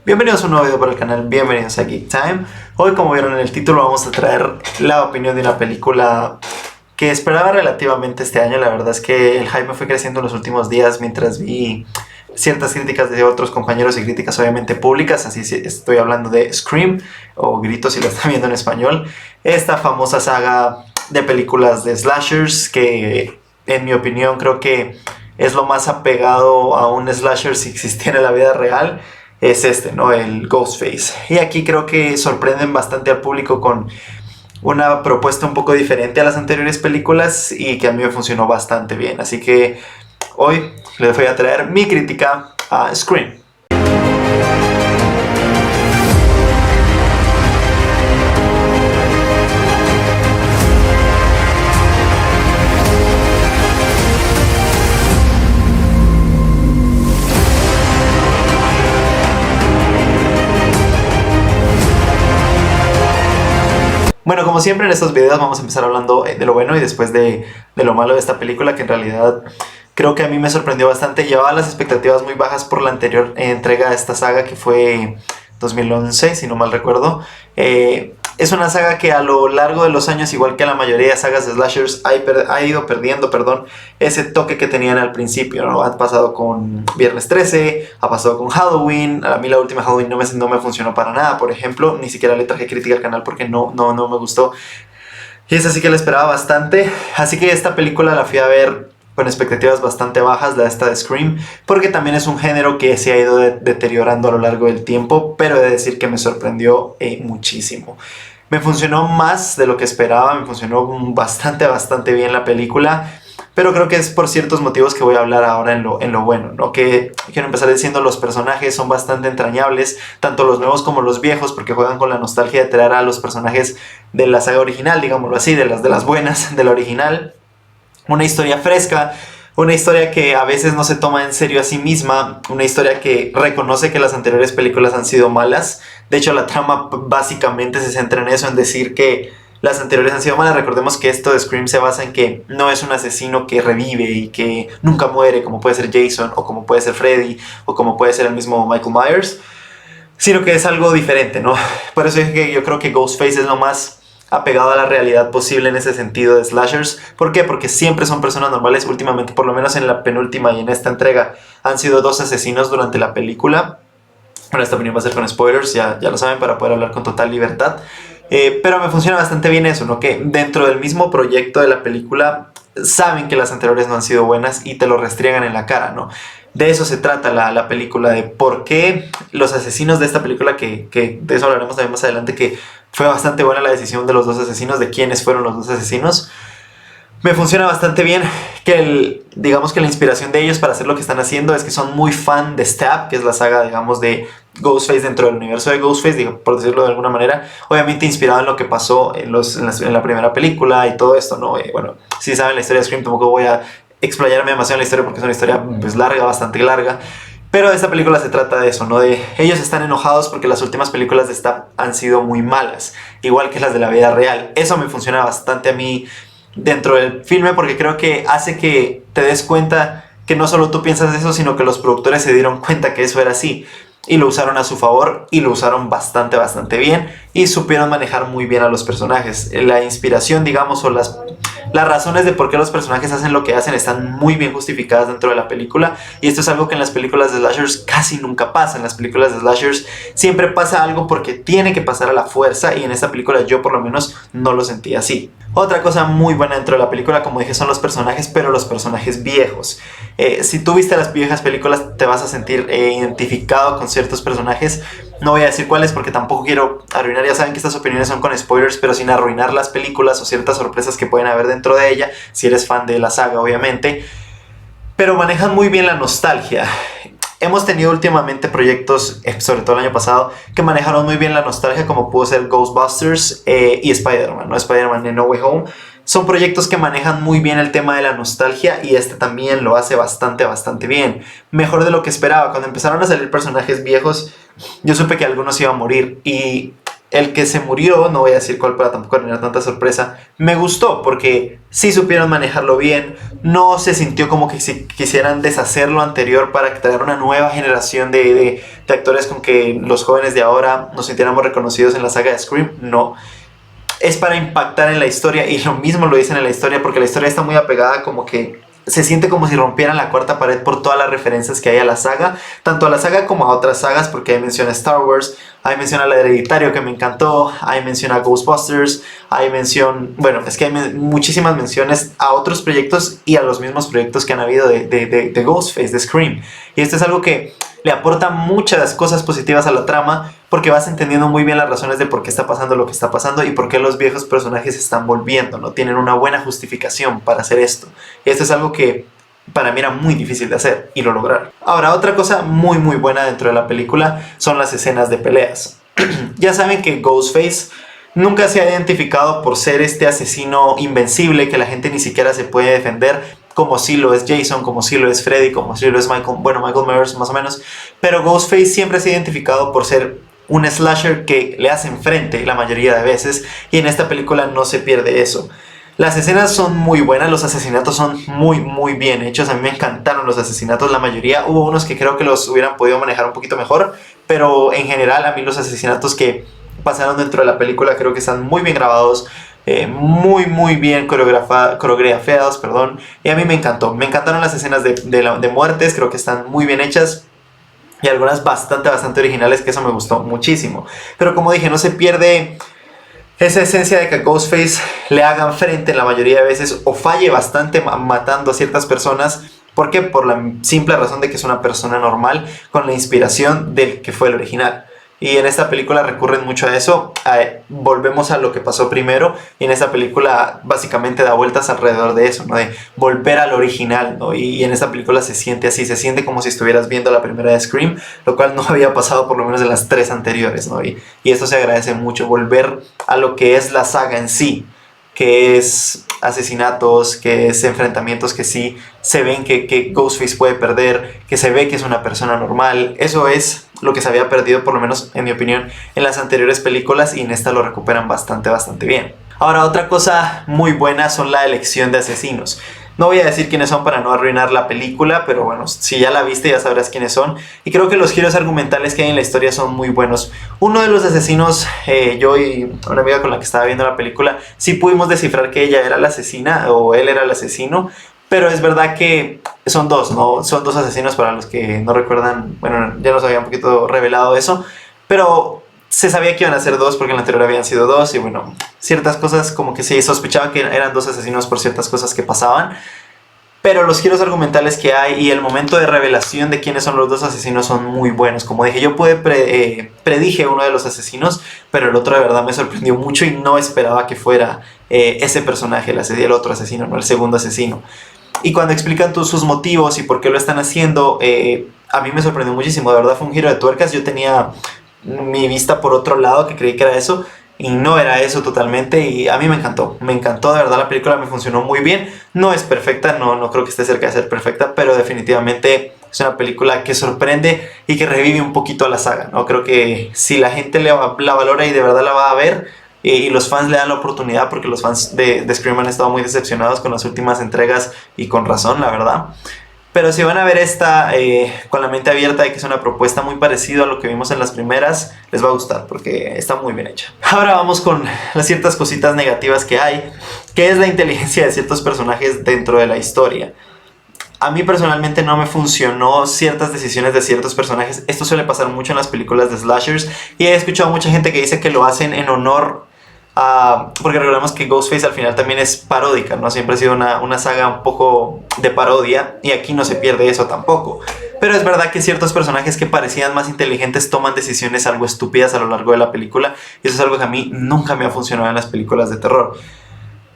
Bienvenidos a un nuevo video para el canal, bienvenidos a Geek Time. Hoy, como vieron en el título, vamos a traer la opinión de una película que esperaba relativamente este año. La verdad es que el hype me fue creciendo en los últimos días mientras vi ciertas críticas de otros compañeros y críticas obviamente públicas. Así estoy hablando de Scream, o Grito si lo están viendo en español. Esta famosa saga de películas de slashers que, en mi opinión, creo que es lo más apegado a un slasher si existiera en la vida real. Es este, ¿no? El Ghostface. Y aquí creo que sorprenden bastante al público con una propuesta un poco diferente a las anteriores películas y que a mí me funcionó bastante bien. Así que hoy les voy a traer mi crítica a Scream. Bueno, como siempre en estos videos vamos a empezar hablando de lo bueno y después de lo malo de esta película, que en realidad creo que a mí me sorprendió bastante. Llevaba las expectativas muy bajas por la anterior entrega de esta saga, que fue 2011, si no mal recuerdo. Es una saga que a lo largo de los años, igual que la mayoría de sagas de slashers, ha ido perdiendo, ese toque que tenían al principio, ¿no? Ha pasado con Viernes 13, ha pasado con Halloween. A mí la última Halloween no me funcionó para nada, por ejemplo. Ni siquiera le traje crítica al canal porque no me gustó. Y esa sí que la esperaba bastante. Así que esta película la fui a ver con expectativas bastante bajas, esta de Scream, porque también es un género que se ha ido deteriorando a lo largo del tiempo, pero he de decir que me sorprendió muchísimo. Me funcionó más de lo que esperaba, me funcionó bastante bien la película, pero creo que es por ciertos motivos que voy a hablar ahora en lo bueno, ¿no? Que quiero empezar diciendo: los personajes son bastante entrañables, tanto los nuevos como los viejos, porque juegan con la nostalgia de traer a los personajes de la saga original, digámoslo así, de las buenas, de la original. Una historia fresca, una historia que a veces no se toma en serio a sí misma, una historia que reconoce que las anteriores películas han sido malas. De hecho, la trama básicamente se centra en eso, en decir que las anteriores han sido malas. Recordemos que esto de Scream se basa en que no es un asesino que revive y que nunca muere, como puede ser Jason, o como puede ser Freddy, o como puede ser el mismo Michael Myers, sino que es algo diferente, ¿no? Por eso es que yo creo que Ghostface es lo más apegado a la realidad posible en ese sentido de slashers. ¿Por qué? Porque siempre son personas normales. Últimamente, por lo menos en la penúltima y en esta entrega, han sido dos asesinos durante la película. Bueno, esta opinión va a ser con spoilers, ya lo saben, para poder hablar con total libertad. Pero me funciona bastante bien eso, ¿no? Que dentro del mismo proyecto de la película saben que las anteriores no han sido buenas y te lo restriegan en la cara, ¿no? De eso se trata la película, de por qué los asesinos de esta película, que de eso hablaremos también más adelante, que fue bastante buena la decisión de los dos asesinos, de quiénes fueron los dos asesinos. Me funciona bastante bien que digamos que la inspiración de ellos para hacer lo que están haciendo es que son muy fan de Stab, que es la saga, digamos, de Ghostface dentro del universo de Ghostface, por decirlo de alguna manera. Obviamente inspirado en lo que pasó en la primera película y todo esto, ¿no? Bueno, si saben la historia de Scream, tampoco voy a explayarme demasiado en la historia porque es una historia pues larga, bastante larga. Pero esta película se trata de eso, ¿no? De ellos están enojados porque las últimas películas de Stab han sido muy malas, igual que las de la vida real. Eso me funciona bastante a mí dentro del filme, porque creo que hace que te des cuenta que no solo tú piensas eso, sino que los productores se dieron cuenta que eso era así y lo usaron a su favor, y lo usaron bastante bien, y supieron manejar muy bien a los personajes. La inspiración, digamos, o las razones de por qué los personajes hacen lo que hacen están muy bien justificadas dentro de la película, y esto es algo que en las películas de slashers casi nunca pasa. En las películas de slashers siempre pasa algo porque tiene que pasar a la fuerza, y en esta película yo por lo menos no lo sentí así. Otra cosa muy buena dentro de la película, como dije, son los personajes, pero los personajes viejos. Si tú viste las viejas películas, te vas a sentir identificado con ciertos personajes. No voy a decir cuáles porque tampoco quiero arruinar, ya saben que estas opiniones son con spoilers, pero sin arruinar las películas o ciertas sorpresas que pueden haber dentro de ella, si eres fan de la saga, obviamente. Pero manejan muy bien la nostalgia. Hemos tenido últimamente proyectos, sobre todo el año pasado, que manejaron muy bien la nostalgia, como pudo ser Ghostbusters y Spider-Man, ¿no? Spider-Man en No Way Home. Son proyectos que manejan muy bien el tema de la nostalgia, y este también lo hace bastante bien. Mejor de lo que esperaba. Cuando empezaron a salir personajes viejos, yo supe que algunos iban a morir, y el que se murió, no voy a decir cuál para tampoco tener tanta sorpresa, me gustó porque sí supieron manejarlo bien, no se sintió como que si quisieran deshacer lo anterior para traer una nueva generación de actores con que los jóvenes de ahora nos sintiéramos reconocidos en la saga de Scream, no. Es para impactar en la historia y lo mismo lo dicen en la historia porque la historia está muy apegada, como que se siente como si rompieran la cuarta pared por todas las referencias que hay a la saga, tanto a la saga como a otras sagas, porque ahí menciona Star Wars, ahí menciona el Hereditario que me encantó, ahí menciona Ghostbusters, ahí menciona, bueno, es que hay muchísimas menciones a otros proyectos y a los mismos proyectos que han habido de Ghostface, de Scream, y esto es algo que le aporta muchas cosas positivas a la trama porque vas entendiendo muy bien las razones de por qué está pasando lo que está pasando y por qué los viejos personajes se están volviendo, ¿no? Tienen una buena justificación para hacer esto. Y esto es algo que para mí era muy difícil de hacer y lo lograron. Ahora, otra cosa muy buena dentro de la película son las escenas de peleas. Ya saben que Ghostface nunca se ha identificado por ser este asesino invencible que la gente ni siquiera se puede defender, como sí lo es Jason, como sí lo es Freddy, como sí lo es Michael Myers más o menos, pero Ghostface siempre se ha identificado por ser un slasher que le hacen frente la mayoría de veces, y en esta película no se pierde eso. Las escenas son muy buenas, los asesinatos son muy bien hechos, a mí me encantaron los asesinatos, la mayoría, hubo unos que creo que los hubieran podido manejar un poquito mejor, pero en general a mí los asesinatos que pasaron dentro de la película creo que están muy bien grabados, muy bien coreografiados, perdón, y a mí me encantaron las escenas de muertes, creo que están muy bien hechas. Y algunas bastante originales, que eso me gustó muchísimo. Pero como dije, no se pierde esa esencia de que a Ghostface le hagan frente la mayoría de veces o falle bastante matando a ciertas personas. ¿Por qué? Por la simple razón de que es una persona normal con la inspiración del que fue el original. Y en esta película recurren mucho a eso. Volvemos a lo que pasó primero. Y en esta película básicamente da vueltas alrededor de eso, ¿no? De volver al original, ¿no? Y en esta película se siente así. Se siente como si estuvieras viendo la primera de Scream. Lo cual no había pasado por lo menos en las 3 anteriores, ¿no? Y esto se agradece mucho. Volver a lo que es la saga en sí. Que es asesinatos, que es enfrentamientos que sí se ven que Ghostface puede perder, que se ve que es una persona normal. Eso es lo que se había perdido, por lo menos en mi opinión, en las anteriores películas, y en esta lo recuperan bastante bien. Ahora, otra cosa muy buena son la elección de asesinos. No voy a decir quiénes son para no arruinar la película, pero bueno, si ya la viste ya sabrás quiénes son. Y creo que los giros argumentales que hay en la historia son muy buenos. Uno de los asesinos, yo y una amiga con la que estaba viendo la película, sí pudimos descifrar que ella era la asesina o él era el asesino. Pero es verdad que son dos, ¿no? Son dos asesinos, para los que no recuerdan. Bueno, ya nos había un poquito revelado eso. Pero se sabía que iban a ser dos porque en la anterior habían sido dos. Y bueno, ciertas cosas como que se sospechaba que eran dos asesinos por ciertas cosas que pasaban. Pero los giros argumentales que hay y el momento de revelación de quiénes son los dos asesinos son muy buenos. Como dije, yo predije uno de los asesinos, pero el otro de verdad me sorprendió mucho y no esperaba que fuera ese personaje, el otro asesino, no el segundo asesino. Y cuando explican sus motivos y por qué lo están haciendo, a mí me sorprendió muchísimo. De verdad fue un giro de tuercas. Yo tenía mi vista por otro lado, que creí que era eso, y no era eso totalmente. Y a mí me encantó, de verdad la película me funcionó muy bien. No es perfecta, no creo que esté cerca de ser perfecta, pero definitivamente es una película que sorprende y que revive un poquito a la saga, ¿no? Creo que si la gente la valora y de verdad la va a ver, y los fans le dan la oportunidad, porque los fans de Scream han estado muy decepcionados con las últimas entregas, y con razón, la verdad. Pero si van a ver esta con la mente abierta de que es una propuesta muy parecida a lo que vimos en las primeras, les va a gustar porque está muy bien hecha. Ahora vamos con las ciertas cositas negativas que hay, que es la inteligencia de ciertos personajes dentro de la historia. A mí personalmente no me funcionó ciertas decisiones de ciertos personajes. Esto suele pasar mucho en las películas de slashers, y he escuchado a mucha gente que dice que lo hacen en honor porque recordemos que Ghostface al final también es paródica, ¿no? Siempre ha sido una saga un poco de parodia, y aquí no se pierde eso tampoco. Pero es verdad que ciertos personajes que parecían más inteligentes toman decisiones algo estúpidas a lo largo de la película, y eso es algo que a mí nunca me ha funcionado en las películas de terror.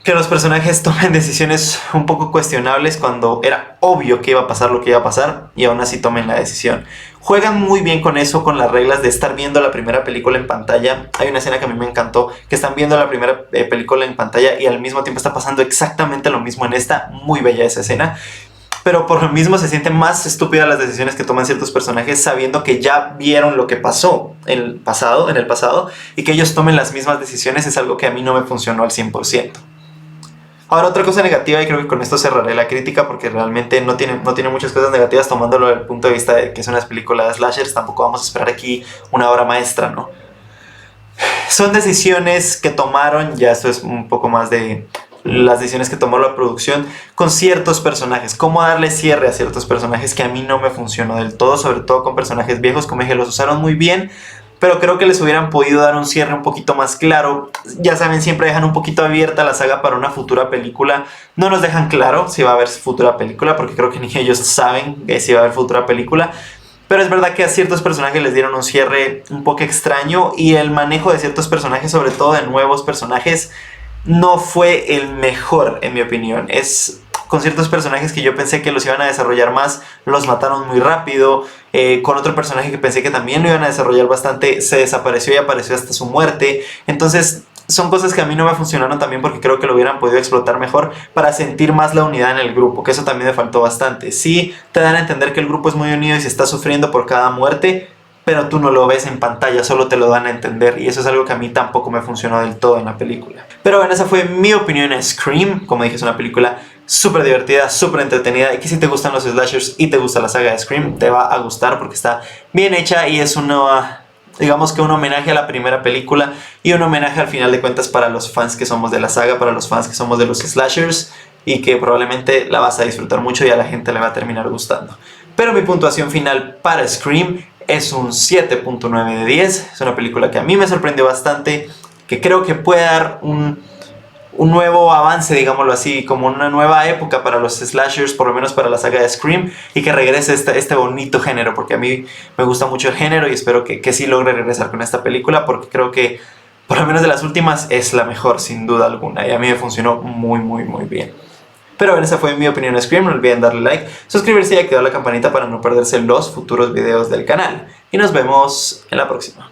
Que los personajes tomen decisiones un poco cuestionables cuando era obvio que iba a pasar lo que iba a pasar, y aún así tomen la decisión. Juegan muy bien con eso, con las reglas de estar viendo la primera película en pantalla. Hay una escena que a mí me encantó, que están viendo la primera película en pantalla y al mismo tiempo está pasando exactamente lo mismo en esta. Muy bella esa escena. pero por lo mismo se sienten más estúpidas las decisiones que toman ciertos personajes sabiendo que ya vieron lo que pasó en el pasado, y que ellos tomen las mismas decisiones es algo que a mí no me funcionó al 100%. Ahora, otra cosa negativa, y creo que con esto cerraré la crítica porque realmente no tiene muchas cosas negativas tomándolo desde el punto de vista de que es una película de slashers. Tampoco vamos a esperar aquí una obra maestra, ¿no? Son decisiones que tomaron, ya esto es un poco más de las decisiones que tomó la producción con ciertos personajes, cómo darle cierre a ciertos personajes que a mí no me funcionó del todo, sobre todo con personajes viejos. Como dije, los usaron muy bien, pero creo que les hubieran podido dar un cierre un poquito más claro. Ya saben, siempre dejan un poquito abierta la saga para una futura película. No nos dejan claro si va a haber futura película, porque creo que ni ellos saben si va a haber futura película. Pero es verdad que a ciertos personajes les dieron un cierre un poco extraño, y el manejo de ciertos personajes, sobre todo de nuevos personajes, no fue el mejor en mi opinión. Con ciertos personajes que yo pensé que los iban a desarrollar más, los mataron muy rápido. Con otro personaje que pensé que también lo iban a desarrollar bastante, se desapareció y apareció hasta su muerte. Entonces son cosas que a mí no me funcionaron también, porque creo que lo hubieran podido explotar mejor para sentir más la unidad en el grupo, que eso también me faltó bastante. Sí, te dan a entender que el grupo es muy unido y se está sufriendo por cada muerte, pero tú no lo ves en pantalla, solo te lo dan a entender, y eso es algo que a mí tampoco me funcionó del todo en la película. Pero bueno, esa fue mi opinión en Scream. Como dije, es una película súper divertida, súper entretenida, y que si te gustan los slashers y te gusta la saga de Scream, te va a gustar porque está bien hecha y es digamos que un homenaje a la primera película y un homenaje al final de cuentas para los fans que somos de la saga, para los fans que somos de los slashers, y que probablemente la vas a disfrutar mucho y a la gente le va a terminar gustando. Pero mi puntuación final para Scream es un 7.9 de 10. Es una película que a mí me sorprendió bastante, que creo que puede dar un nuevo avance, digámoslo así, como una nueva época para los slashers, por lo menos para la saga de Scream, y que regrese este bonito género, porque a mí me gusta mucho el género y espero que sí logre regresar con esta película, porque creo que por lo menos de las últimas es la mejor sin duda alguna, y a mí me funcionó muy muy muy bien. Pero bueno, esa fue mi opinión de Scream. No olviden darle like, suscribirse y activar la campanita para no perderse los futuros videos del canal, y nos vemos en la próxima.